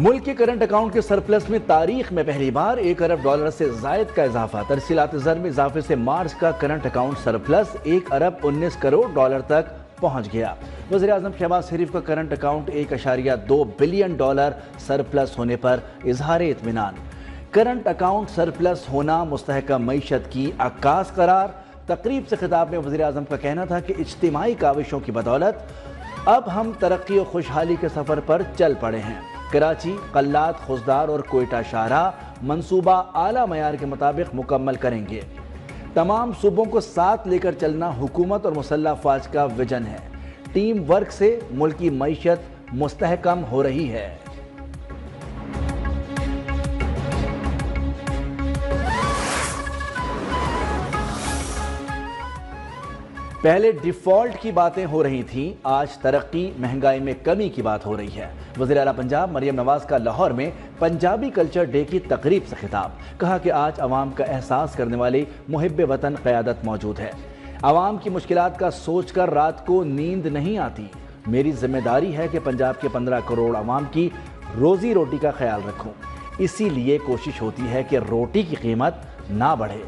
ملک کے current account کے surplus میں تاریخ میں پہلی بار $1 ارب سے زائد کا اضافہ۔ ترسیلات زر میں اضافے سے مارچ کا کرنٹ اکاؤنٹ سرپلس $1 ارب 19 کروڑ تک پہنچ گیا۔ وزیر اعظم شہباز شریف کا کرنٹ اکاؤنٹ $1.2 بلین سرپلس ہونے پر اظہار اطمینان۔ کرنٹ اکاؤنٹ سرپلس ہونا مستحکم معیشت کی عکاس قرار۔ تقریب سے خطاب میں وزیر اعظم کا کہنا تھا کہ اجتماعی کاوشوں کی بدولت اب ہم ترقی و خوشحالی کے سفر پر چل پڑے ہیں۔ کراچی، قلات، خوزدار اور کوئٹہ شاہراہ منصوبہ اعلیٰ معیار کے مطابق مکمل کریں گے۔ تمام صوبوں کو ساتھ لے کر چلنا حکومت اور مسلح افواج کا ویژن ہے۔ ٹیم ورک سے ملکی معیشت مستحکم ہو رہی ہے۔ پہلے ڈیفالٹ کی باتیں ہو رہی تھیں، آج ترقی مہنگائی میں کمی کی بات ہو رہی ہے۔ وزیر اعلیٰ پنجاب مریم نواز کا لاہور میں پنجابی کلچر ڈے کی تقریب سے خطاب۔ کہا کہ آج عوام کا احساس کرنے والی محب وطن قیادت موجود ہے۔ عوام کی مشکلات کا سوچ کر رات کو نیند نہیں آتی۔ میری ذمہ داری ہے کہ پنجاب کے 15 کروڑ عوام کی روزی روٹی کا خیال رکھوں، اسی لیے کوشش ہوتی ہے کہ روٹی کی قیمت نہ بڑھے۔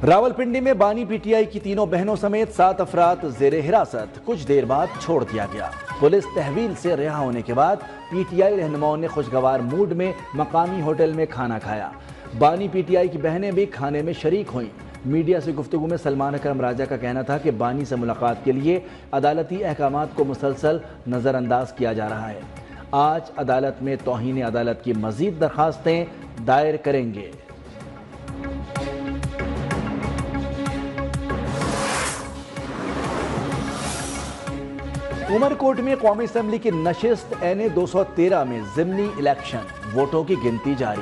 راولپنڈی میں بانی پی ٹی آئی کی تینوں بہنوں سمیت 7 افراد زیر حراست، کچھ دیر بعد چھوڑ دیا گیا۔ پولیس تحویل سے رہا ہونے کے بعد پی ٹی آئی رہنماؤں نے خوشگوار موڈ میں مقامی ہوٹل میں کھانا کھایا۔ بانی پی ٹی آئی کی بہنیں بھی کھانے میں شریک ہوئیں۔ میڈیا سے گفتگو میں سلمان اکرم راجہ کا کہنا تھا کہ بانی سے ملاقات کے لیے عدالتی احکامات کو مسلسل نظر انداز کیا جا رہا ہے۔ آج عدالت میں توہین عدالت کی مزید درخواستیں دائر کریں گے۔ عمر کوٹ میں قومی اسمبلی کی نشست این 213 میں ضمنی الیکشن، ووٹوں کی گنتی جاری۔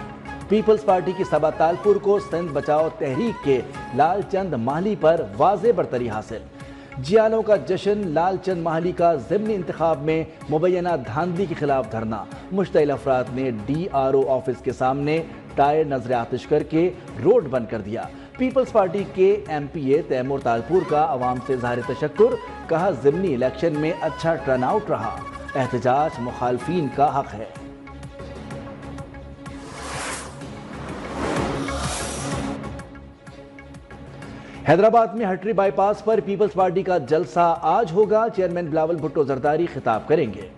پیپلز پارٹی کی صبا تالپور کو سندھ بچاؤ تحریک کے لال چند ماہلی پر واضح برتری حاصل۔ جیالوں کا جشن، لال چند ماہلی کا ضمنی انتخاب میں مبینہ دھاندلی کے خلاف دھرنا۔ مشتعل افراد نے ڈی آر او آفس کے سامنے ٹائر نظر آتش کر کے روڈ بند کر دیا۔ پیپلز پارٹی کے ایم پی اے تیمور تالپور کا عوام سے اظہار تشکر، کہا ضمنی الیکشن میں اچھا ٹرن آؤٹ رہا، احتجاج مخالفین کا حق ہے۔ حیدرآباد میں ہٹری بائی پاس پر پیپلز پارٹی کا جلسہ آج ہوگا۔ چیئرمین بلاول بھٹو زرداری خطاب کریں گے۔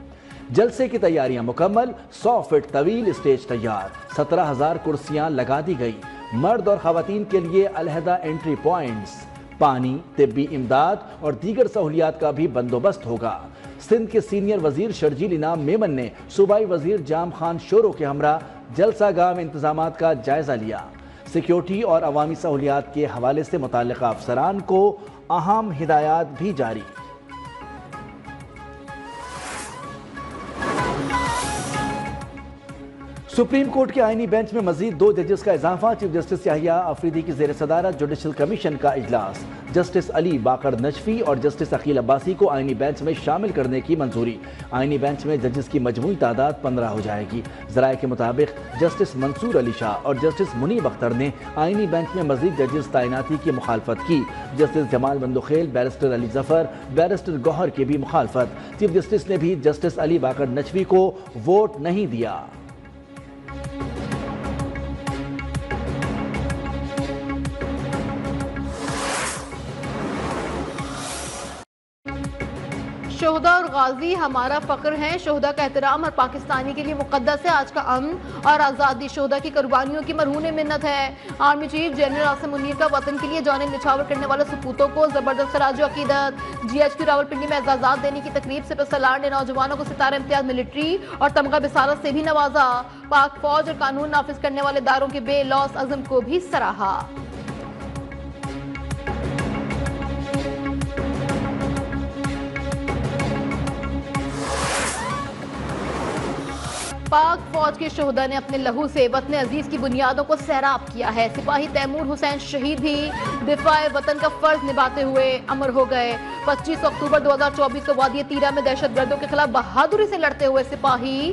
جلسے کی تیاریاں مکمل، 100 فٹ طویل اسٹیج تیار، 17,000 کرسیاں لگا دی گئی۔ مرد اور خواتین کے لیے علیحدہ انٹری پوائنٹس، پانی، طبی امداد اور دیگر سہولیات کا بھی بندوبست ہوگا۔ سندھ کے سینئر وزیر شرجیل انعام میمن نے صوبائی وزیر جام خان شورو کے ہمراہ جلسہ گاہ میں انتظامات کا جائزہ لیا۔ سیکیورٹی اور عوامی سہولیات کے حوالے سے متعلقہ افسران کو اہم ہدایات بھی جاری۔ سپریم کورٹ کے آئینی بینچ میں مزید 2 ججز کا اضافہ۔ چیف جسٹس یحییٰ افریدی کی زیر صدارت جوڈیشل کمیشن کا اجلاس۔ جسٹس علی باقر نجفی اور جسٹس عقیل عباسی کو آئینی بینچ میں شامل کرنے کی منظوری۔ آئینی بینچ میں ججز کی مجموعی تعداد 15 ہو جائے گی۔ ذرائع کے مطابق جسٹس منصور علی شاہ اور جسٹس منیب اختر نے آئینی بینچ میں مزید ججز تعیناتی کی مخالفت کی۔ جسٹس جمال بندوخیل، بیرسٹر علی ظفر، بیرسٹر گوہر کی بھی مخالفت۔ چیف جسٹس نے بھی جسٹس علی باقر نجفی کو ووٹ نہیں دیا۔ شہداء اور غازی ہمارا فخر ہیں، شہداء کا احترام اور پاکستانی کے لیے مقدس ہے۔ آج کا امن اور آزادی شہداء کی قربانیوں کی مرہون منت ہے۔ Army chief general Asim Munir کا وطن کے لیے جانیں نچھاور کرنے والے سپوتوں کو زبردست خراج عقیدت۔ جی ایچ کیو راولپنڈی میں اعزازات دینے کی تقریب سے سلار نے نوجوانوں کو ستارہ امتیاز ملٹری اور تمغہ بصارت سے بھی نوازا۔ پاک فوج اور قانون نافذ کرنے والے اداروں کے بے لوث عزم کو بھی سراہا۔ پاک فوج کے شہداء نے اپنے لہو سے وطن عزیز کی بنیادوں کو سیراب کیا ہے۔ سپاہی تیمور حسین شہید بھی دفاع وطن کا فرض نبھاتے ہوئے امر ہو گئے۔ 25 اکتوبر 2024 کو وادی تیرہ میں دہشت گردوں کے خلاف بہادری سے لڑتے ہوئے سپاہی